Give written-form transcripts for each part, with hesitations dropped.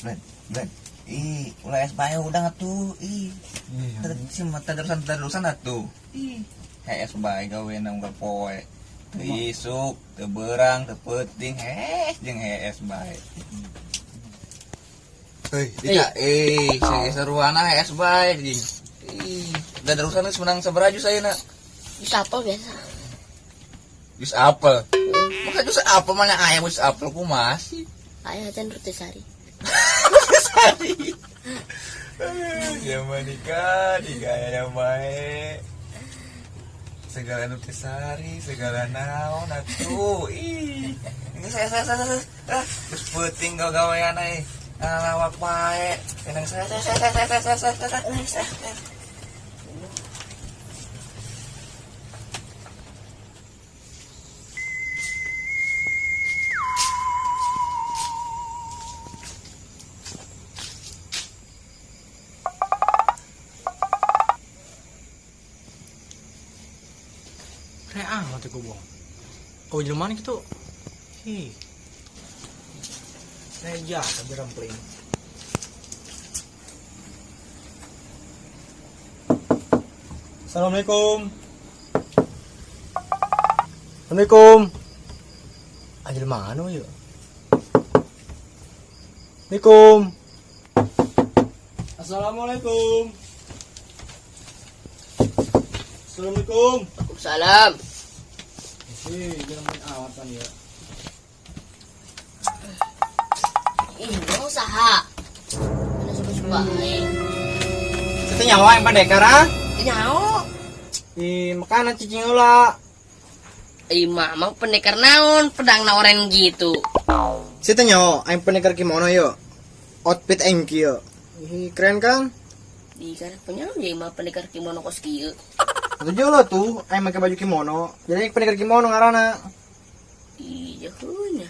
Blend. Ulah SBY udah tuh. Si mata terusan atuh. SBY gawe nang poe. Teu isuk, teu beurang, teu peuting, jeung SBY. Saya seruana SBY jeung. Da terusan geus menang sabaraha jus ayeuna? Jus apel biasa. Jus apel. Maka jus apel mana aya jus apel kumaha sih? Aya can Rutisari. Sari. Ya manika digaya bae. Segala Nutisari, segala naon atuh. Ini saya terus peuting gawean euy. Lawak bae. Enang saya. Mati ko bong. Oh, jelema nih gitu. Saya tapi rampling. Assalamualaikum. Assalamualaikum. Anjir mana yuk? Assalamualaikum. Assalamualaikum. Assalamualaikum. Waalaikumsalam. Jangan main awat kan ya. Ini usaha. Mana suka-suka Itu nyawa yang pendekar ah? Nyawa. Makanan cicing ulah. Mamang pendekar naon, pedang naoren gitu. Situ nyawa yang pendekar kimono yo. Outfit engki yo. Keren kan? Di kan punya jadi mah pendekar kimono kos kieu. Tujuh lo tuh, ayam pakai baju kimono. Jadi pendekar kimono ngarana. Iya heunya.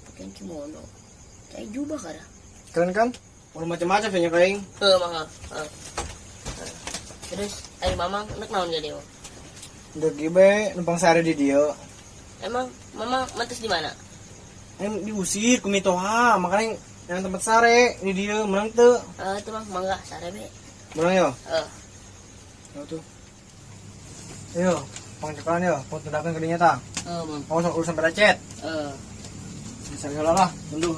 Pakai kimono. Kayak jubah kada. Keren kan? Udah macam-macam sih kaing. Mangga. Terus, mamang nak naon jadi mo? Udah gibe numpang sehari di dia. Emang mama mantes di mana? Diusir ku mitoha, makanya yang tempat sare di dia menang tuh. Itu mah mangga sare be. Menang yo. Yo tuh. Ayo, pangcakan yo, mau tindakan ke dinya tang. Mang. Mau urusan beracet. Bisa lah, tunduk.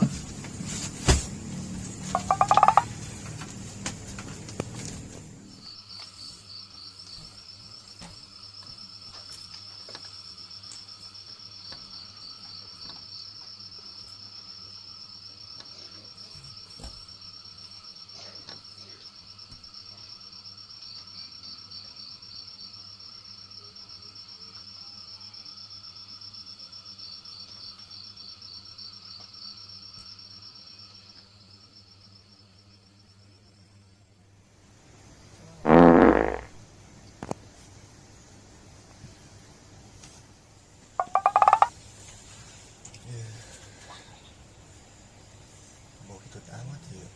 Amat ya.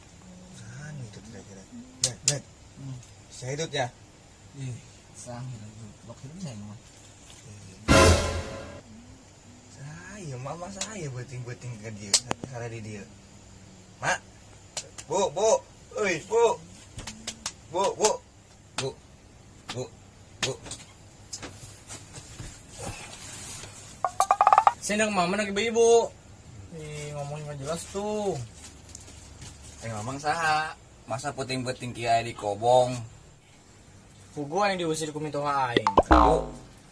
Saan itu kira-kira. Lihat. Saya hidup ya. Sang hidup. Blok hidup saya mah. Saya mama saya beting-beting ke dia, salah di dia. Mak. Bu. Euy, Bu. Sendang mama nak ibu. Ngomongnya nggak jelas tuh. Ngomong saha? Masa puting-puting kiai di kobong? Gua yang diusir ku mitoha aing.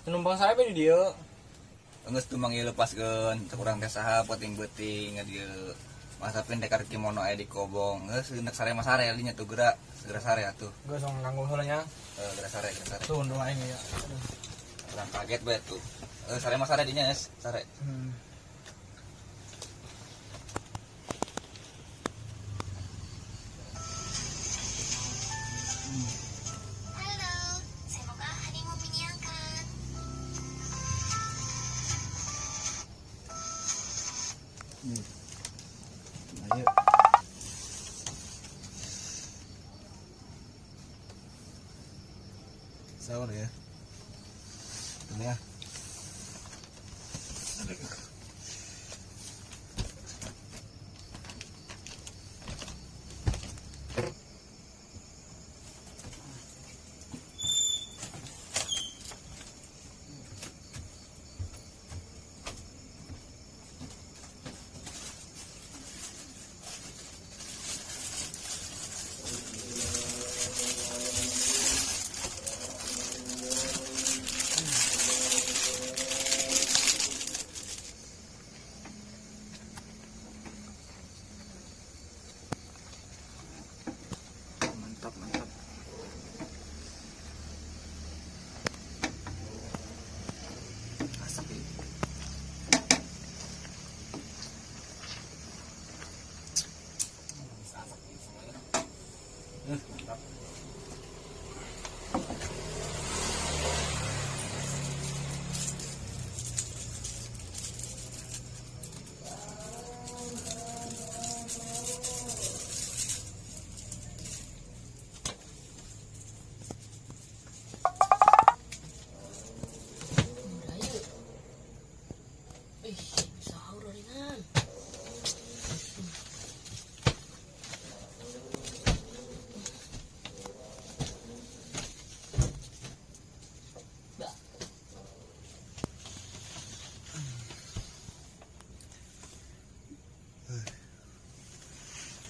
Penumpang saya di dia. Geus tuh manggil lepaskeun, teu urang teh saha puting-puting ka dieu. Masa pendekar kimono aya di kobong. Geus hendak sare mah sare alinya tuh segera sare atuh. Gua song nanggung heula nya. Segera sare. Tuh ndo aing ya. Urang kaget bae tuh. Sare mah sare dinya geus, sare. Ayo. Sahur ya. Ini ya. Aduh. 1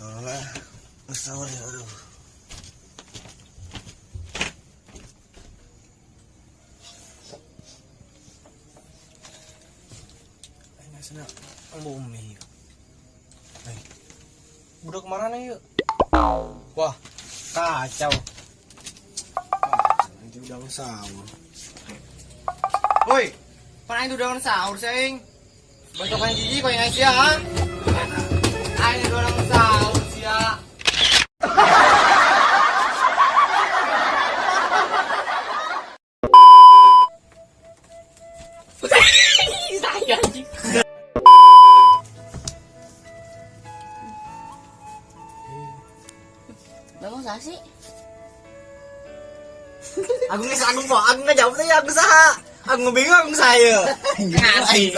Alah, sorry, aduh. Sana ang bumi. Ay. Budak marana yuk. Wah, kacau. Nanti udah sahur. Woi, pan itu udah sahur sing. Bentukan gigi kau yang Asia, ha? Ayo udah sahur sia. Saya anjing. Memang sah sih? Aku nggak jawab tadi aku saha. Aku ngebingung aku saya. Ngasih.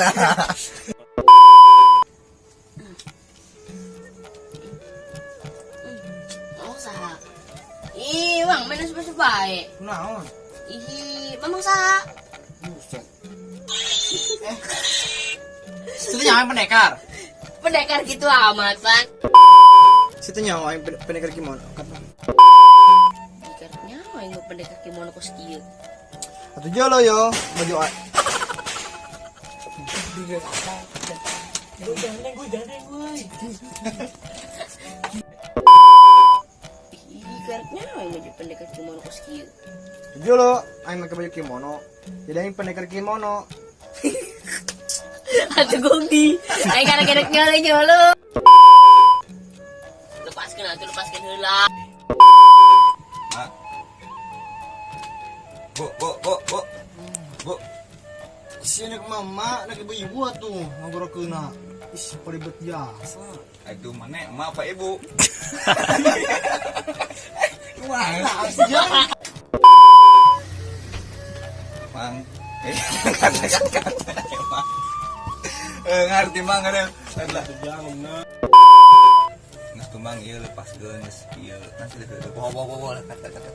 Memang sah. Ih, bang, main sebaik. Naon? Ih, memang sah. Buset. Situ nyawa pendekar. Pendekar gitu amat, bang. Situ nyawa pendekar kimono. Pendekarnya, yang pendekar kimono kos kieu. Atau jolo yo, baju a. Ih, karetnya yang jadi pendekar kimono kos kieu. Jolo, aing pakai baju kimono. Jadi aing pendekar kimono. Atuh gogi. Aing karek-karek nyole lo. Lepaskeun lepaskeun heula. Mak. Bu. Sini ke mama, nak ibu ibu tuh ngobrol kena. Is, peribet biasa. Aduh, mana emak apa ibu? Wah, Mang. Kata-kata emang. Ngerti mang ada. Nggak tuh mang ieu lepas geus ieu. Nanti bawa kata-kata.